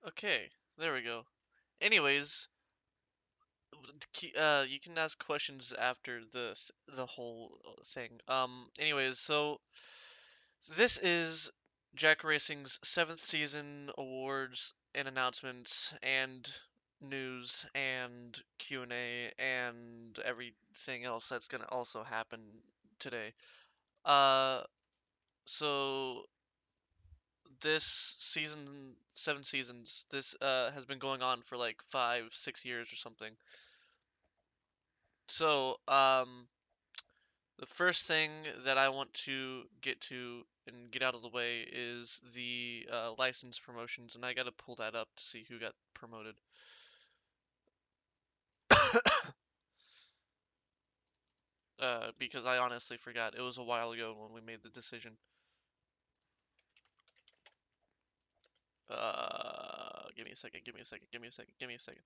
Okay, there we go. Anyways, you can ask questions after the whole thing. Anyways, so this is Jack Racing's seventh season awards and announcements and news and Q&A and everything else that's gonna also happen today. Uh, so this season, 7 seasons, this has been going on for like 5, 6 years or something. So, the first thing that I want to get to and get out of the way is the license promotions, and I gotta pull that up to see who got promoted. Because I honestly forgot. It was a while ago when we made the decision. Give me a second, give me a second, give me a second, give me a second.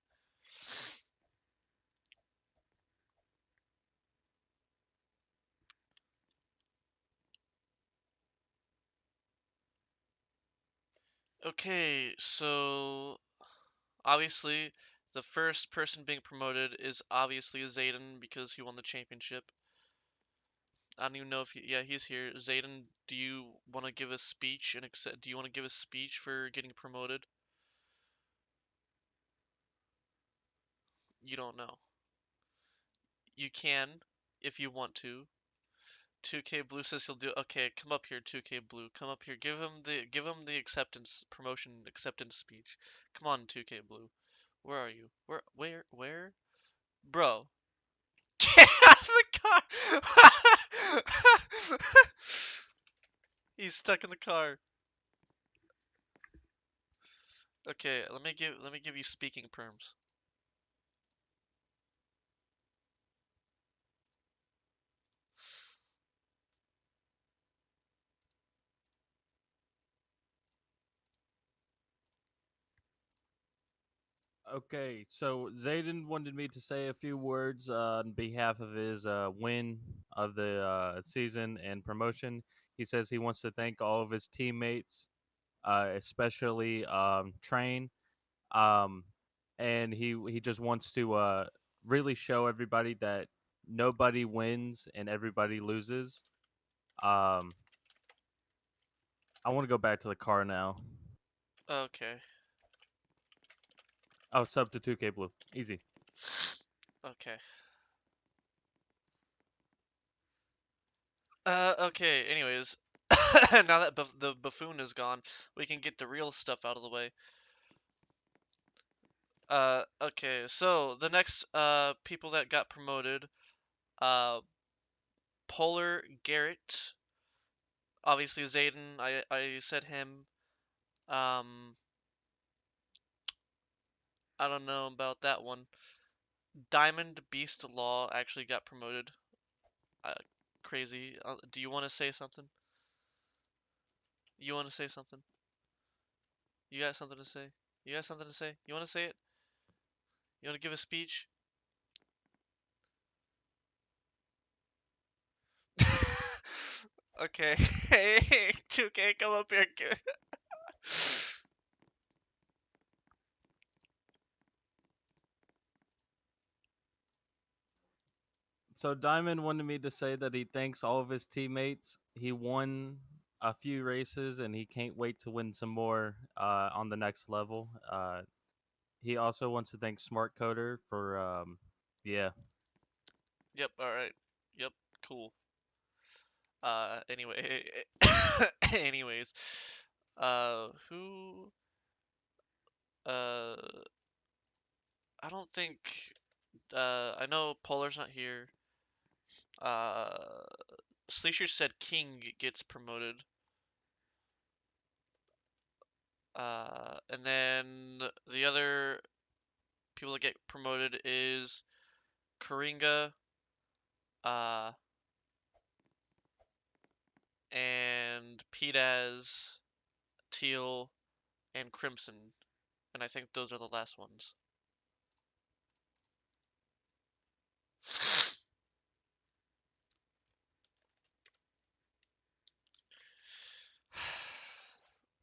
Okay, so obviously the first person being promoted is obviously Zayden because he won the championship. I don't even know if yeah, he's here. Zayden, do you want to give a speech and accept? Do you want to give a speech for getting promoted? You don't know. You can if you want to. 2K Blue says he'll do. Okay, come up here, 2K Blue. Come up here. Give him the acceptance promotion acceptance speech. Come on, 2K Blue. Where are you? Where? Bro, get out of the car. He's stuck in the car. Okay, let me give you speaking perms. Okay, so Zayden wanted me to say a few words on behalf of his win of the season and promotion. He says he wants to thank all of his teammates, especially Train, um, and he just wants to really show everybody that nobody wins and everybody loses. Um, I want to go back to the car now. Okay. Oh, sub to 2K Blue, easy. Okay. Okay, anyways. Now that the buffoon is gone, we can get the real stuff out of the way. Okay, so the next people that got promoted, uh Polar Garrett, obviously Zayden, I said him. Um I don't know about that one. Diamond Beast Law actually got promoted. Uh, Crazy. Do you want to say something? You want to say something? You got something to say? You got something to say? You want to say it? You want to give a speech? Okay. Hey, 2K, come up here. So Diamond wanted me to say that he thanks all of his teammates. He won a few races and he can't wait to win some more on the next level. He also wants to thank Smart Coder for yeah. Yep, alright. Yep, cool. Anyway. Anyways. Who, uh, I don't think, I know Polar's not here. Uh, Sleesher said King gets promoted. And then the other people that get promoted is Karinga, uh, and Petaz, Teal, and Crimson. And I think those are the last ones.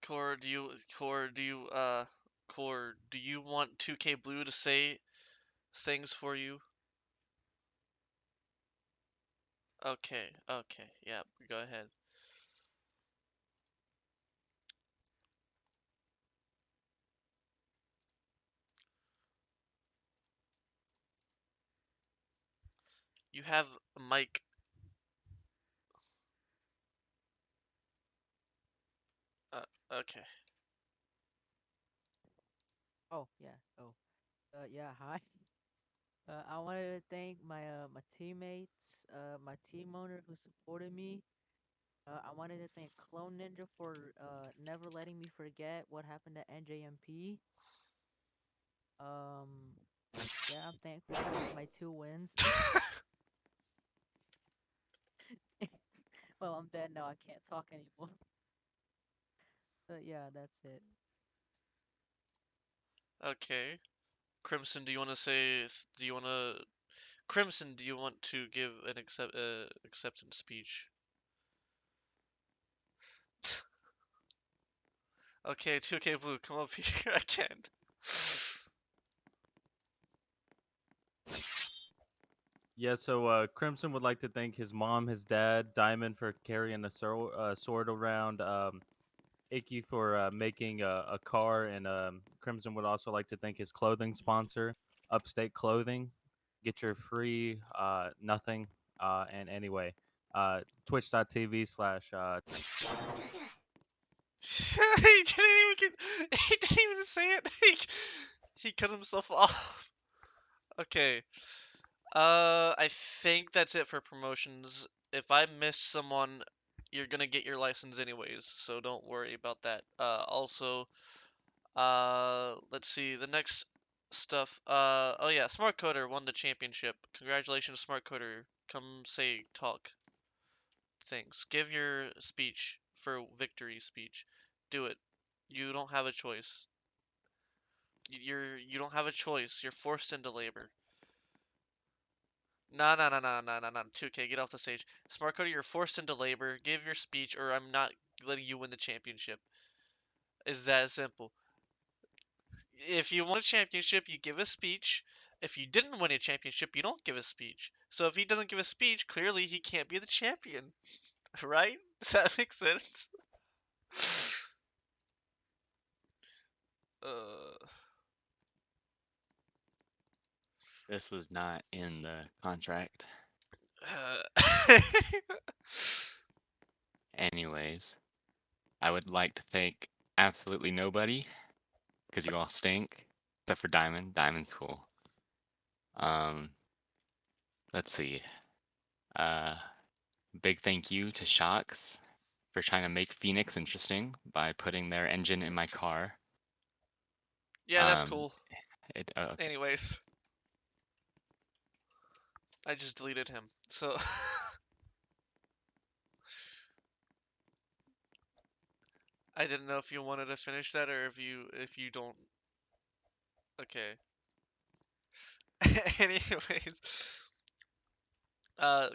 Core, do you Core, do you want 2K Blue to say things for you? Okay, okay, yeah, go ahead. You have a mic. Okay. Oh yeah. Oh. Yeah. Hi. I wanted to thank my teammates, my team owner who supported me. I wanted to thank Clone Ninja for never letting me forget what happened to NJMP. Um. Yeah. I'm thankful for my 2 wins. Well, I'm dead now. I can't talk anymore. But yeah, that's it. Okay. Crimson, do you want to say? Do you want to? Crimson, do you want to give an acceptance speech? Okay, 2K Blue, come up here again. Yeah, so Crimson would like to thank his mom, his dad, Diamond for carrying a sword around, Icky for making a car, and Crimson would also like to thank his clothing sponsor, Upstate Clothing. Get your free nothing. And anyway, twitch.tv/ He didn't even say it. He cut himself off. Okay. I think that's it for promotions. If I miss someone, you're gonna get your license anyways, so don't worry about that. Also, let's see, the next stuff. Oh yeah, Smart Coder won the championship. Congratulations, Smart Coder. Come say talk things. Give your speech for victory speech. Do it. You don't have a choice. You don't have a choice. You're forced into labor. No, no, no, no, no, no, no. 2K, get off the stage. Smart Cody, you're forced into labor. Give your speech, or I'm not letting you win the championship. Is that simple? If you won a championship, you give a speech. If you didn't win a championship, you don't give a speech. So if he doesn't give a speech, clearly he can't be the champion, right? Does that make sense? uh, This was not in the contract. uh, Anyways, I would like to thank absolutely nobody because you all stink, except for Diamond. Diamond's cool. Um, let's see. Uh, big thank you to Shocks for trying to make Phoenix interesting by putting their engine in my car. yeah, that's Um, cool. okay. Anyways, I just deleted him. So I didn't know if you wanted to finish that or if you don't. Okay. Anyways,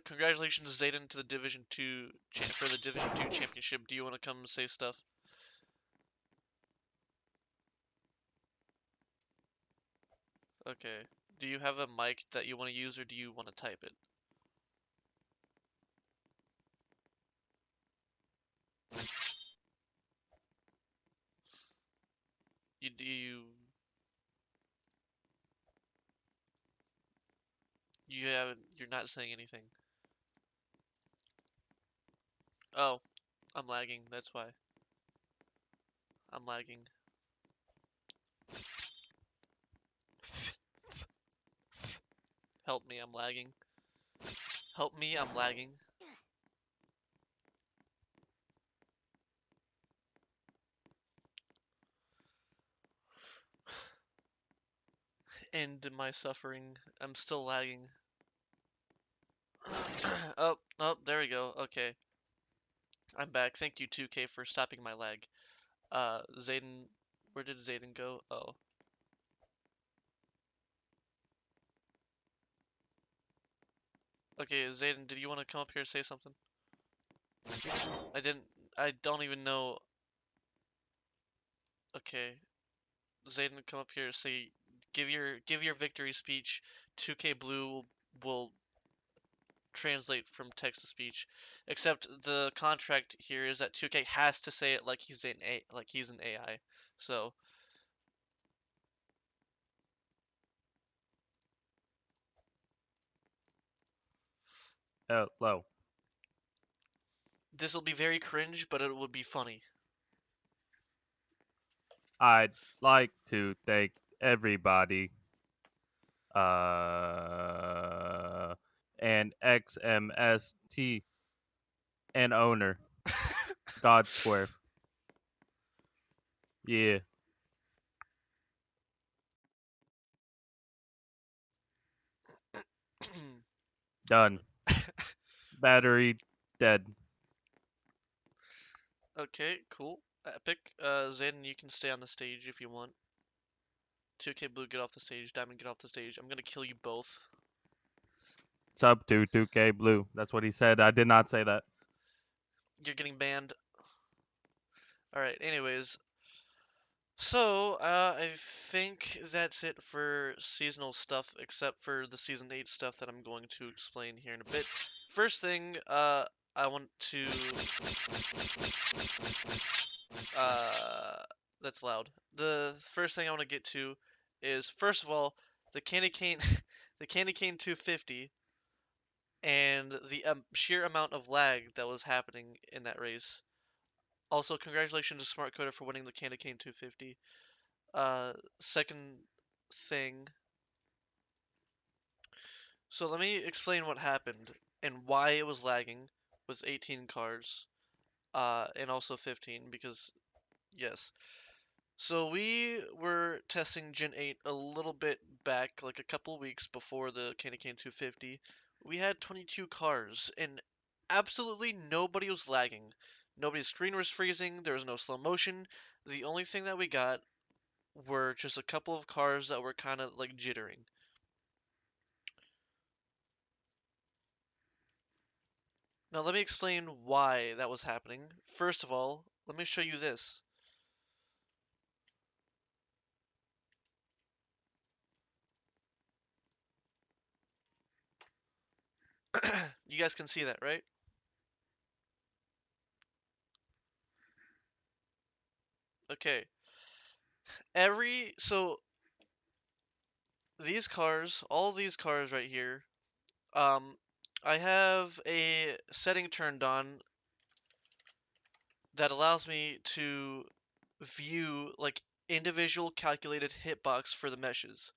congratulations, Zayden, to the Division Two for the Division Two championship. Do you want to come say stuff? Okay. Do you have a mic that you want to use, or do you want to type it? You do you haven't? You're not saying anything. Oh, I'm lagging. That's why. I'm lagging. Help me, I'm lagging. Help me, I'm lagging. End my suffering. I'm still lagging. Oh, oh, there we go. Okay. I'm back. Thank you, 2K, for stopping my lag. Zayden, where did Zayden go? Oh. Okay, Zayden, did you want to come up here and say something? I didn't, I don't even know. Okay. Zayden, come up here. Say, give your victory speech. 2K Blue will translate from text to speech. Except the contract here is that 2K has to say it like he's an AI. So Hello. this will be very cringe, but it would be funny. I'd like to thank everybody, and XMST and owner, God Square. Yeah, done. Battery dead. Okay, cool. Epic. Zayden, you can stay on the stage if you want. 2K Blue, get off the stage. Diamond, get off the stage. I'm gonna kill you both. Sub to 2K Blue. That's what he said. I did not say that. You're getting banned. Alright, anyways. So, I think that's it for seasonal stuff, except for the Season 8 stuff that I'm going to explain here in a bit. First thing, I want to... That's loud. The first thing I want to get to is, first of all, the Candy Cane... the Candy Cane 250 and the sheer amount of lag that was happening in that race. Also, congratulations to Smart Coder for winning the Candy Cane 250. Second thing. So let me explain what happened and why it was lagging with 18 cars, and also 15 because yes. So we were testing Gen 8 a little bit back, like a couple weeks before the Candy Cane 250. We had 22 cars and absolutely nobody was lagging. Nobody's screen was freezing. There was no slow motion. The only thing that we got were just a couple of cars that were kind of like jittering. Now let me explain why that was happening. First of all, let me show you this. You guys can see that, right? Okay. So these cars, all these cars right here, um, I have a setting turned on that allows me to view like individual calculated hitbox for the meshes.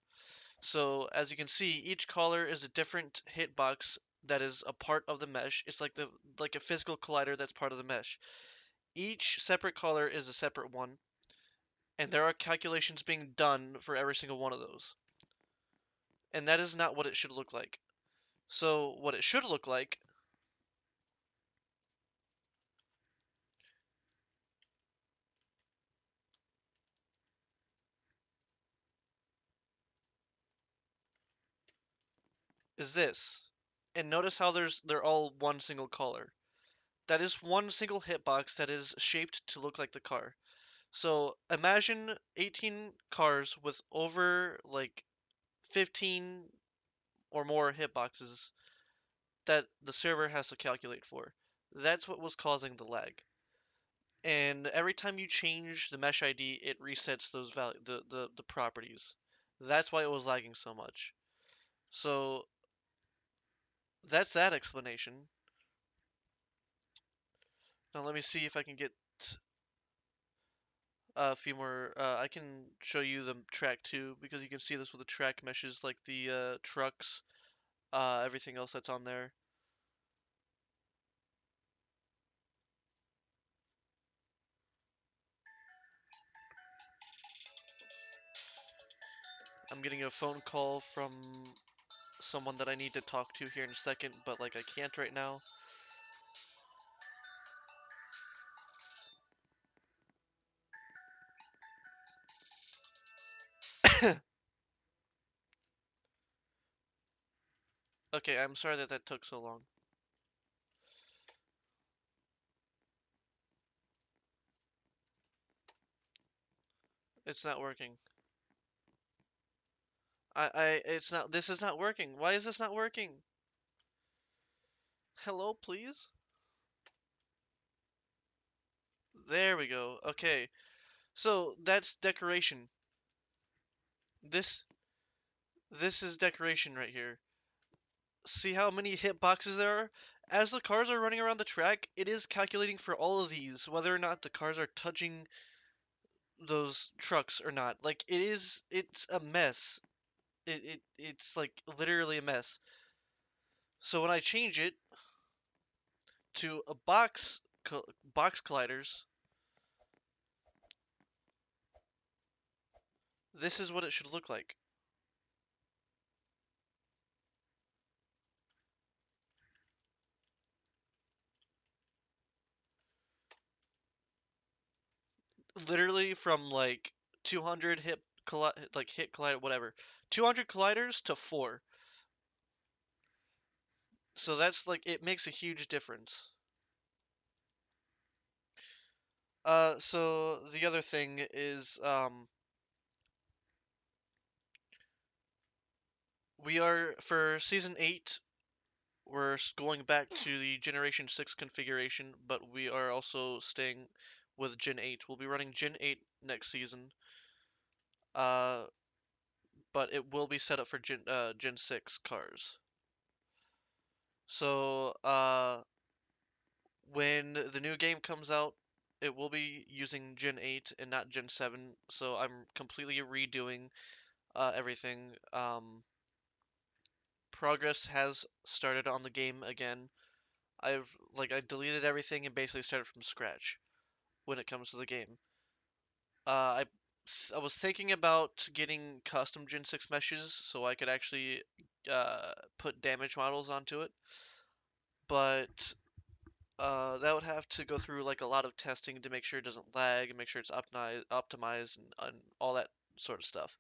So as you can see, each color is a different hitbox that is a part of the mesh. It's like a physical collider that's part of the mesh. Each separate color is a separate one, and there are calculations being done for every single one of those. And that is not what it should look like. So what it should look like is this. And notice how they're all one single color. That is one single hitbox that is shaped to look like the car. So imagine 18 cars with over like 15 or more hitboxes that the server has to calculate for. That's what was causing the lag. And every time you change the mesh ID, it resets those the properties. That's why it was lagging so much. So that's that explanation. Now let me see if I can get a few more. I can show you the track too because you can see this with the track meshes like the trucks, everything else that's on there. I'm getting a phone call from someone that I need to talk to here in a second, but like I can't right now. Okay, I'm sorry that that took so long. It's not working. it's not. This is not working. Why is this not working? Hello, please. There we go. Okay. So that's decoration. This this is decoration right here. See how many hit boxes there are? As the cars are running around the track, it is calculating for all of these, whether or not the cars are touching those trucks or not. Like it's a mess. It's like literally a mess. So when I change it to a box colliders, this is what it should look like. Literally from like 200 hit collider whatever, 200 colliders to 4. So that's like it makes a huge difference. So the other thing is we are for season 8 we're going back to the Generation 6 configuration, but we are also staying with Gen 8. We'll be running Gen 8 next season. Uh, but it will be set up for Gen 6 cars. So, when the new game comes out, it will be using Gen 8 and not Gen 7, so I'm completely redoing everything. Progress has started on the game again. I deleted everything and basically started from scratch when it comes to the game. Uh, I I was thinking about getting custom Gen 6 meshes so I could actually put damage models onto it, but that would have to go through like a lot of testing to make sure it doesn't lag and make sure it's optimized and all that sort of stuff.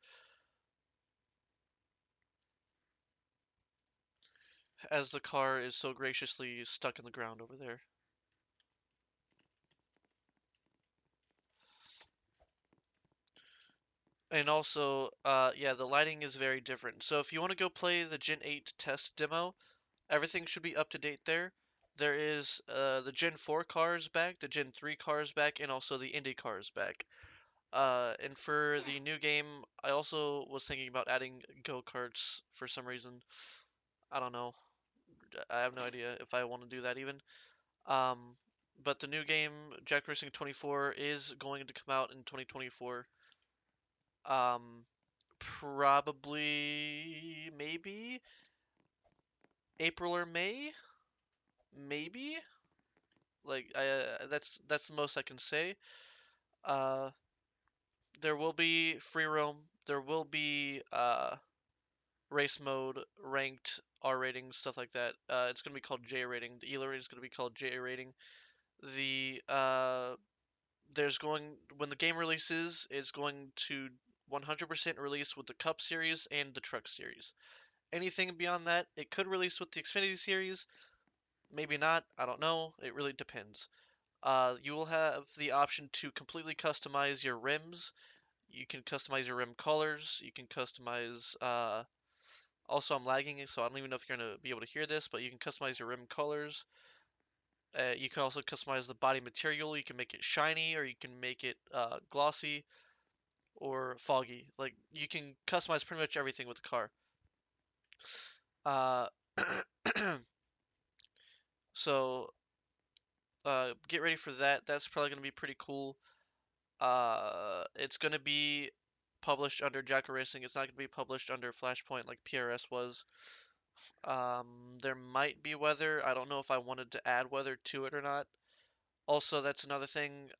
As the car is so graciously stuck in the ground over there. And also, yeah, the lighting is very different. So if you want to go play the Gen 8 test demo, everything should be up to date there. There is the Gen 4 cars back, the Gen 3 cars back, and also the Indy cars back. And for the new game, I also was thinking about adding go-karts for some reason. I don't know. I have no idea if I want to do that even. Um, but the new game, Jack Racing 24, is going to come out in 2024. Um, probably, maybe April or May, maybe. Like, that's the most I can say. Uh, there will be free roam. There will be race mode, ranked, R rating, stuff like that. It's gonna be called J rating. The ELO rating is gonna be called J rating. The there's going when the game releases, it's going to 100% release with the Cup series and the Truck series. Anything beyond that, it could release with the Xfinity series, maybe not. I don't know. It really depends. You will have the option to completely customize your rims. You can customize your rim colors. You can customize also, I'm lagging, so I don't even know if you're going to be able to hear this, but you can customize your rim colors. You can also customize the body material. You can make it shiny, or you can make it glossy or foggy. Like, you can customize pretty much everything with the car. Uh, so, get ready for that. That's probably going to be pretty cool. It's going to be published under Jackal Racing. It's not going to be published under Flashpoint like PRS was. There might be weather. I don't know if I wanted to add weather to it or not. Also, that's another thing.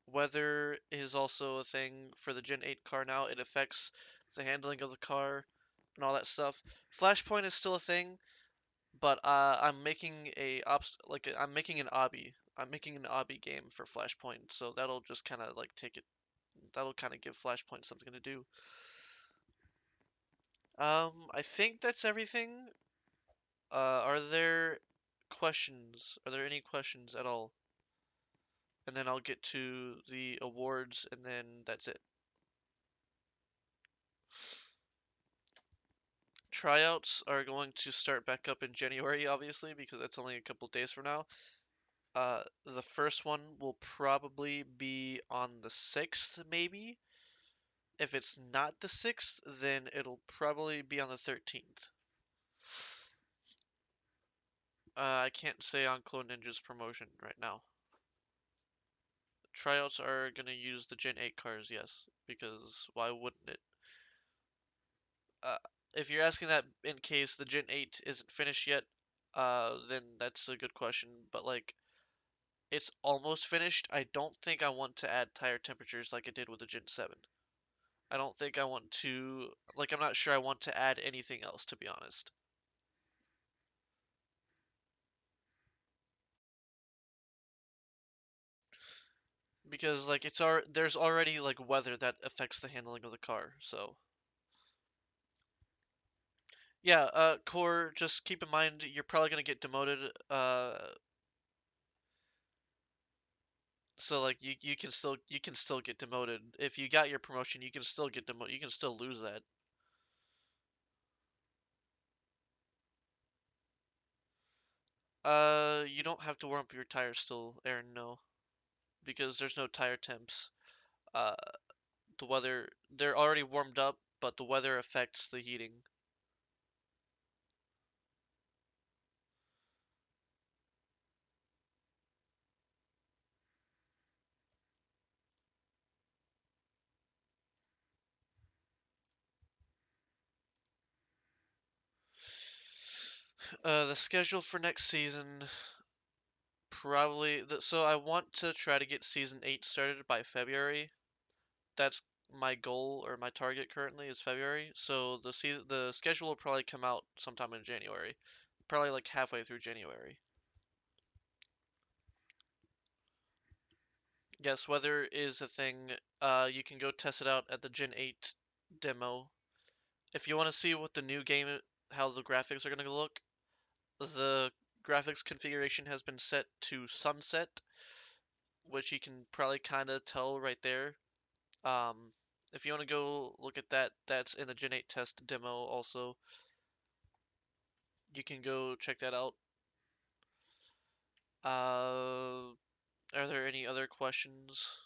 Weather is also a thing for the Gen 8 car now. It affects the handling of the car and all that stuff. Flashpoint is still a thing, but I'm making I'm making an obby. I'm making an obby game for Flashpoint, so that'll just kind of like take it. That'll kind of give Flashpoint something to do. I think that's everything. Are there questions? Are there any questions at all? And then I'll get to the awards, and then that's it. tryouts are going to start back up in January, obviously, because that's only a couple days from now. The first one will probably be on the 6th, maybe. If it's not the 6th, then it'll probably be on the 13th. I can't say on Clone Ninja's promotion right now. Tryouts are gonna use the Gen 8 cars, yes, because why wouldn't it? Uh, if you're asking that in case the Gen 8 isn't finished yet, then that's a good question. But like, it's almost finished. I don't think I want to add tire temperatures like I did with the Gen 7. I don't think I want to, like, I'm not sure I want to add anything else, to be honest. Because like there's already like weather that affects the handling of the car, so yeah, Core, just keep in mind you're probably gonna get demoted, so like you can still get demoted. If you got your promotion, you can still get demoted. You can still lose that. You don't have to warm up your tires still, Aaron, no, because there's no tire temps. Uh, the weather, they're already warmed up, but the weather affects the heating. The schedule for next season probably so I want to try to get season 8 started by February. That's my goal or my target currently is February. So the schedule will probably come out sometime in January. Probably like halfway through January. Yes, weather is a thing. You can go test it out at the Gen 8 demo. If you want to see what the new game, how the graphics are going to look, the graphics configuration has been set to sunset, which you can probably kind of tell right there. Um, if you want to go look at that, that's in the Gen 8 test demo also. You can go check that out. Are there any other questions?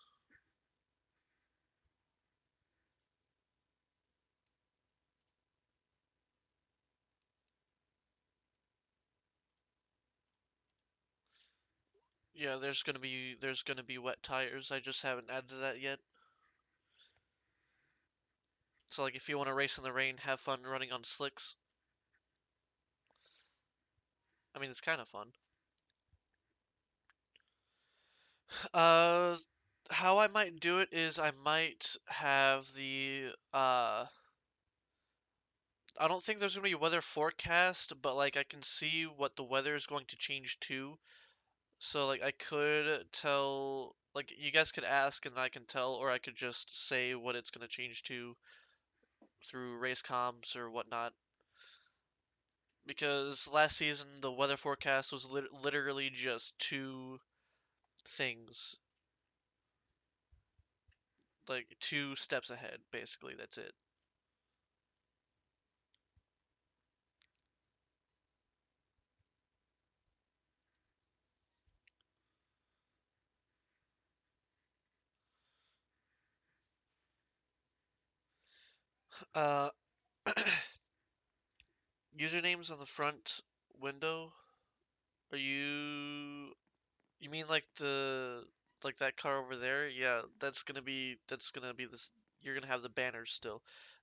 Yeah, there's gonna be wet tires. I just haven't added that yet. So like if you want to race in the rain, have fun running on slicks. I mean, it's kind of fun. Uh, how I might do it is I might have I don't think there's gonna be weather forecast, but like I can see what the weather is going to change to. So like I could tell, like you guys could ask and I can tell, or I could just say what it's gonna change to through race comms or whatnot. Because last season the weather forecast was literally just two things, like two steps ahead, basically. That's it. Uh, usernames on the front window. Are you mean like that car over there? Yeah, that's gonna be this. You're gonna have the banners still.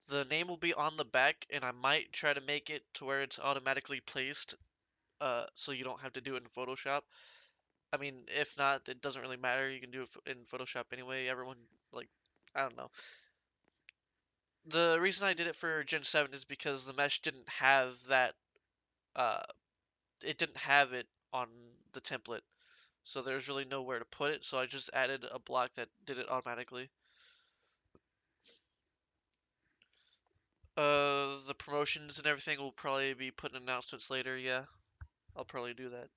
The name will be on the back, and I might try to make it to where it's automatically placed, so you don't have to do it in Photoshop. I mean, if not, it doesn't really matter. You can do it in Photoshop anyway. Everyone like, I don't know. The reason I did it for Gen 7 is because the mesh didn't have that. Uh, it didn't have it on the template. So there's really nowhere to put it, so I just added a block that did it automatically. The promotions and everything will probably be put in announcements later, yeah. I'll probably do that.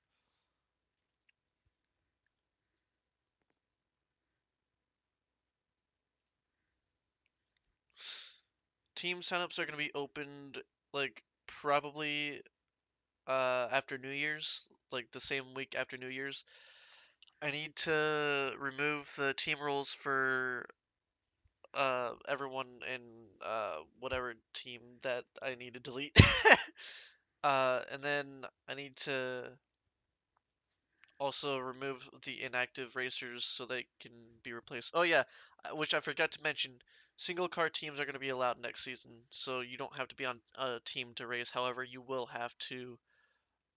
Team signups are going to be opened, like, probably after New Year's, like the same week after New Year's. I need to remove the team rules for everyone in whatever team that I need to delete. And then I need to also remove the inactive racers so they can be replaced. Oh yeah, which I forgot to mention, single car teams are going to be allowed next season, so you don't have to be on a team to race. However, you will have to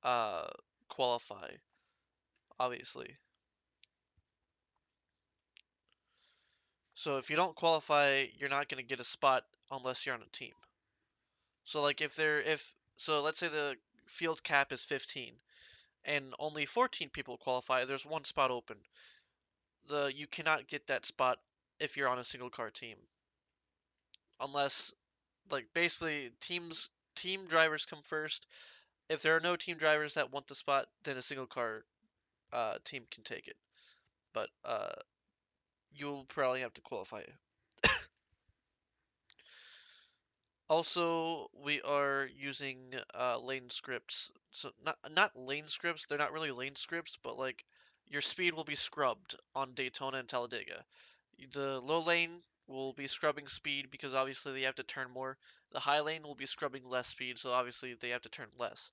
uh, qualify, obviously. So if you don't qualify, you're not going to get a spot unless you're on a team. So like if so let's say the field cap is 15 and only 14 people qualify, there's one spot open. You cannot get that spot if you're on a single car team. Unless like basically team drivers come first. If there are no team drivers that want the spot, then a single car team can take it. But you'll probably have to qualify. Also, we are using lane scripts. So not lane scripts. They're not really lane scripts, but like your speed will be scrubbed on Daytona and Talladega. The low lane will be scrubbing speed because obviously they have to turn more. The high lane will be scrubbing less speed, so obviously they have to turn less.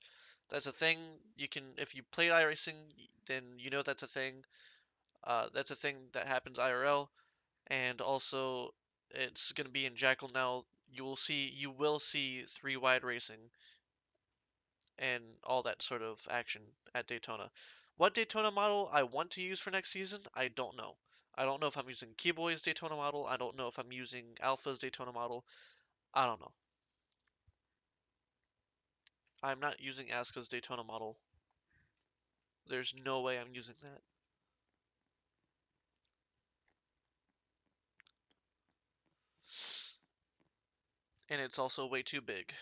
That's a thing. You can, if you played iRacing, then you know that's a thing. That's a thing that happens IRL, and also it's gonna be in Jackal now. You will see three wide racing and all that sort of action at Daytona. What Daytona model I want to use for next season, I don't know. I don't know if I'm using Keyboy's Daytona model. I don't know if I'm using Alpha's Daytona model. I don't know. I'm not using Aska's Daytona model. There's no way I'm using that. And it's also way too big.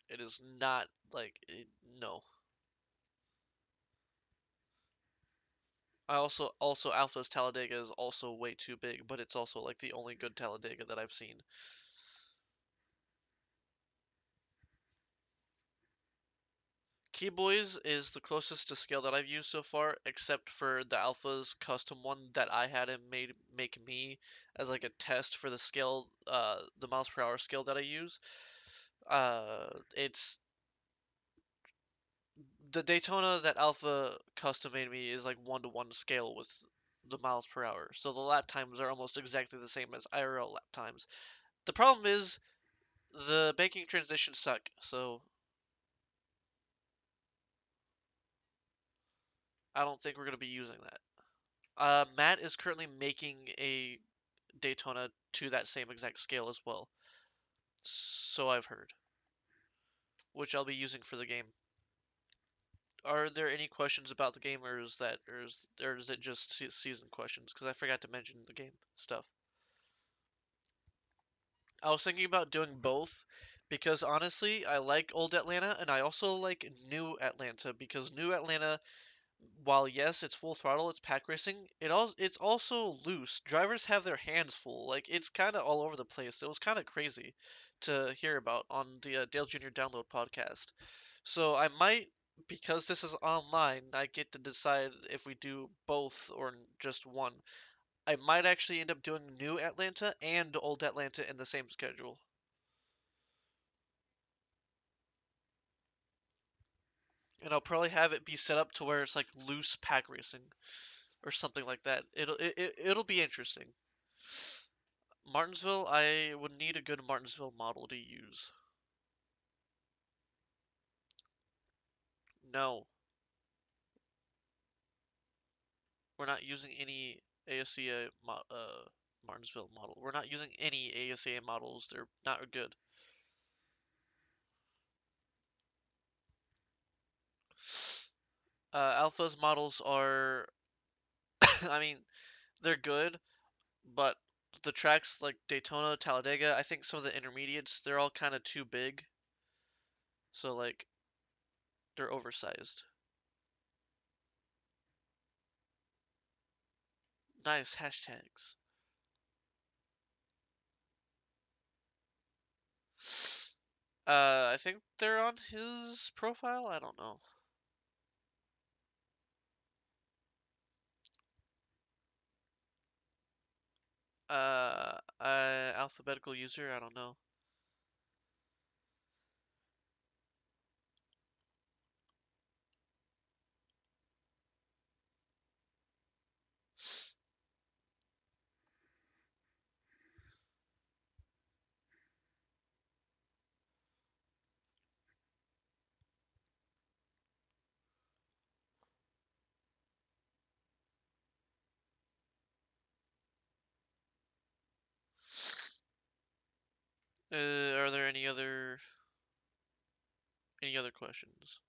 It is not like no. I also Alpha's Talladega is also way too big, but it's also like the only good Talladega that I've seen. Keyboys is the closest to scale that I've used so far, except for the Alpha's custom one that I had him make me as like a test for the scale, the miles per hour scale that I use. It's the Daytona that Alpha custom made me is like 1-to-1 scale with the miles per hour, so the lap times are almost exactly the same as IRL lap times. The problem is the banking transitions suck, so I don't think we're gonna be using that. Matt is currently making a Daytona to that same exact scale as well. So I've heard, which I'll be using for the game. Are there any questions about the game, or is it just season questions? Because I forgot to mention the game stuff. I was thinking about doing both because honestly, I like old Atlanta and I also like new Atlanta because new Atlanta, while yes, it's full throttle, it's pack racing, it's also loose. Drivers have their hands full. Like it's kind of all over the place. It was kind of crazy to hear about on the Dale Jr. Download podcast. So I might, because this is online, I get to decide if we do both or just one. I might actually end up doing New Atlanta and Old Atlanta in the same schedule. And I'll probably have it be set up to where it's like loose pack racing or something like that. It'll be interesting. Martinsville, I would need a good Martinsville model to use. No, we're not using any ASCA Martinsville model. We're not using any ASCA models. They're not good. Alpha's models are, I mean, they're good, but the tracks like Daytona, Talladega, I think some of the intermediates, they're all kind of too big. So like they're oversized. Nice hashtags. I think they're on his profile. I don't know. Alphabetical user. I don't know. Are there any other questions?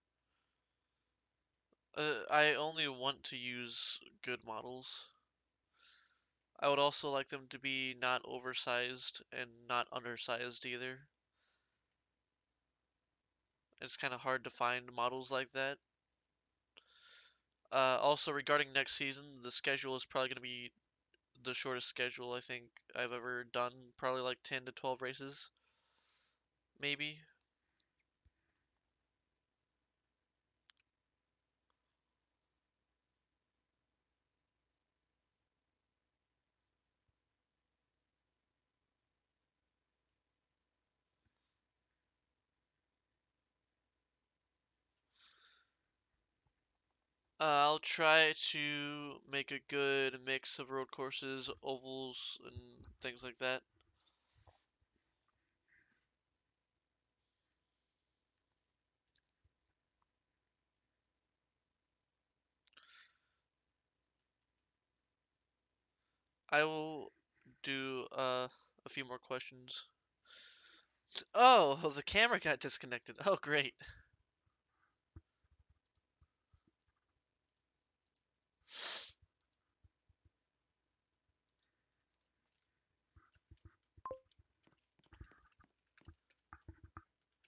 I only want to use good models. I would also like them to be not oversized and not undersized either. It's kind of hard to find models like that. Also, regarding next season, the schedule is probably going to be the shortest schedule I think I've ever done. Probably like 10 to 12 races, maybe. I'll try to make a good mix of road courses, ovals, and things like that. I will do a few more questions. Oh, the camera got disconnected. Oh, great.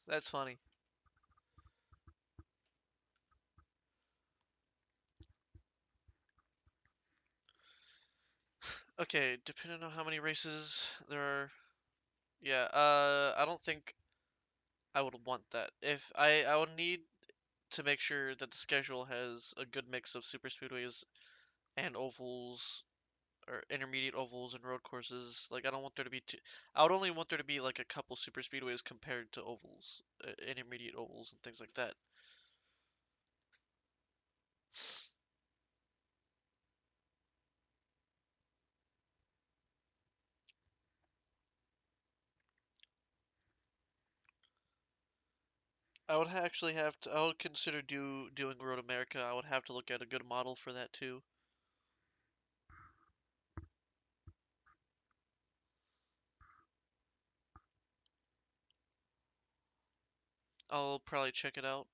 That's funny. Okay, depending on how many races there are. Yeah, I don't think I would want that. If I would need to make sure that the schedule has a good mix of super speedways and ovals or intermediate ovals and road courses. Like I don't want there to be two. I would only want there to be like a couple super speedways compared to ovals, intermediate ovals and things like that. I would actually have to. I would consider doing Road America. I would have to look at a good model for that too. I'll probably check it out.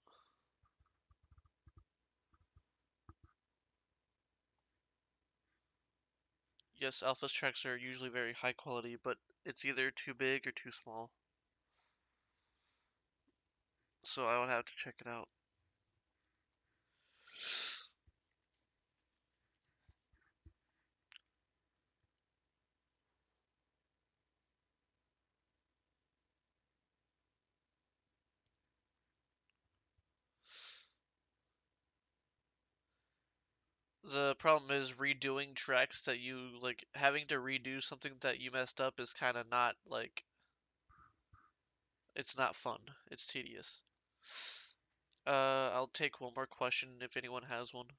Yes, Alpha's tracks are usually very high quality, but it's either too big or too small. So I would have to check it out. The problem is redoing tracks that you like having to redo something that you messed up is kind of not like it's not fun. It's tedious. I'll take one more question if anyone has one,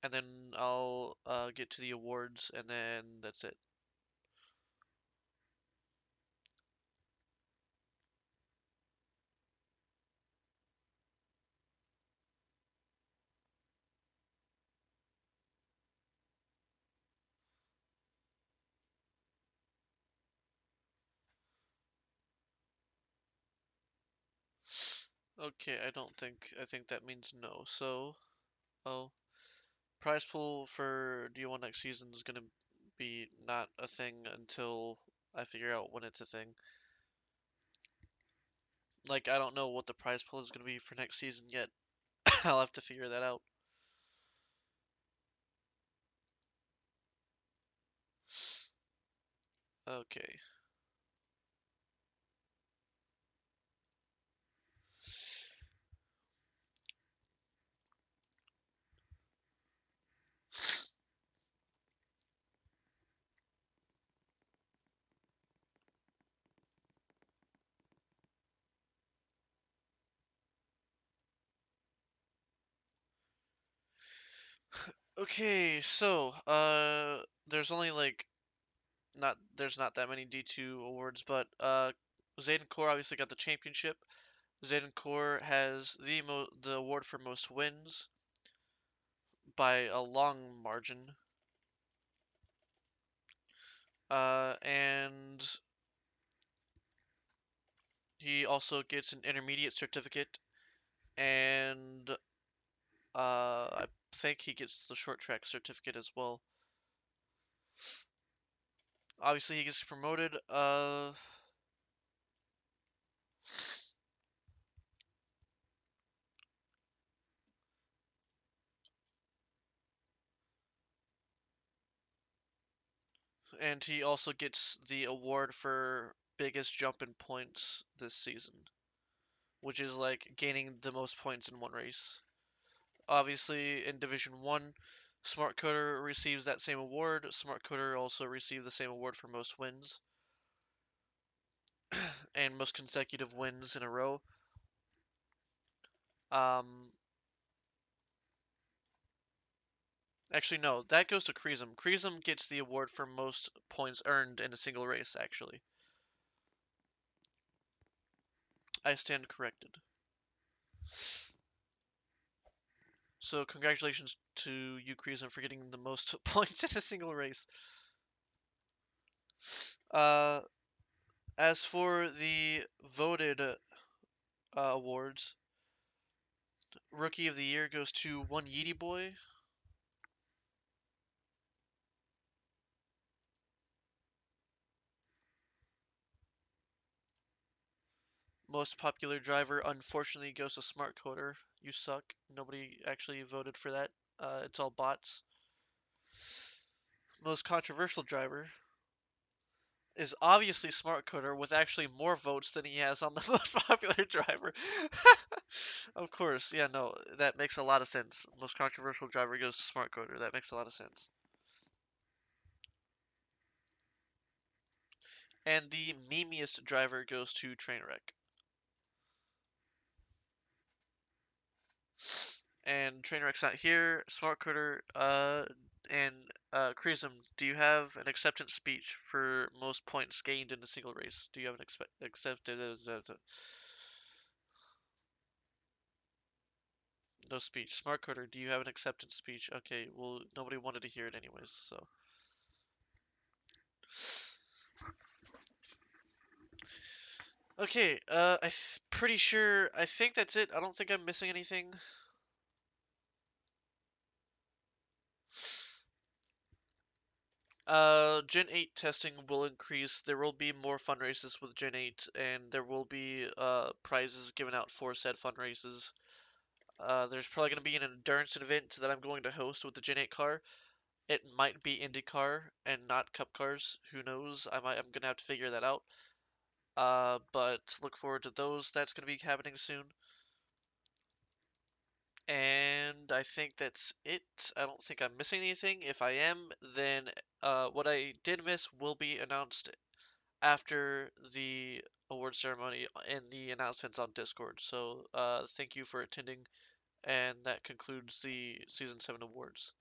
and then I'll get to the awards, and then that's it. Okay, I think that means no. So, oh, prize pool for D1 next season is gonna be not a thing until I figure out when it's a thing. Like, I don't know what the prize pool is gonna be for next season yet. I'll have to figure that out. Okay. Okay, so there's only like there's not that many D2 awards, but Zayden Core obviously got the championship. Zayden Core has the award for most wins by a long margin. And he also gets an intermediate certificate, and I think he gets the short track certificate as well. Obviously, he gets promoted. And he also gets the award for biggest jump in points this season, which is like gaining the most points in one race. Obviously, in Division 1, Smart Coder receives that same award. Smart Coder also received the same award for most wins and most consecutive wins in a row. Um, Actually, no, that goes to Kreesum. Kreesum gets the award for most points earned in a single race, actually. I stand corrected. So congratulations to you, Kreesum, for getting the most points in a single race. Uh, as for the voted awards, Rookie of the Year goes to one Yeety Boy. Most popular driver, unfortunately, goes to Smart Coder. You suck. Nobody actually voted for that. It's all bots. Most controversial driver is obviously Smart Coder with actually more votes than he has on the most popular driver. Of course, yeah, no, that makes a lot of sense. Most controversial driver goes to Smart Coder. That makes a lot of sense. And the memeiest driver goes to Trainwreck. And Trainwreck's not here. Smart Coder, and Kreesum, do you have an acceptance speech for most points gained in a single race? Do you have an accepted? No speech. Smart Coder, do you have an acceptance speech? Okay, well, nobody wanted to hear it anyways, so. Okay, pretty sure, I think that's it. I don't think I'm missing anything. Gen 8 testing will increase. There will be more fun races with Gen 8, and there will be prizes given out for said fun races. There's probably going to be an endurance event that I'm going to host with the Gen 8 car. It might be IndyCar and not Cup cars. Who knows? I'm going to have to figure that out. But look forward to those. That's going to be happening soon. And I think that's it. I don't think I'm missing anything. If I am, then what I did miss will be announced after the award ceremony and the announcements on Discord. So thank you for attending, and that concludes the Season 7 awards.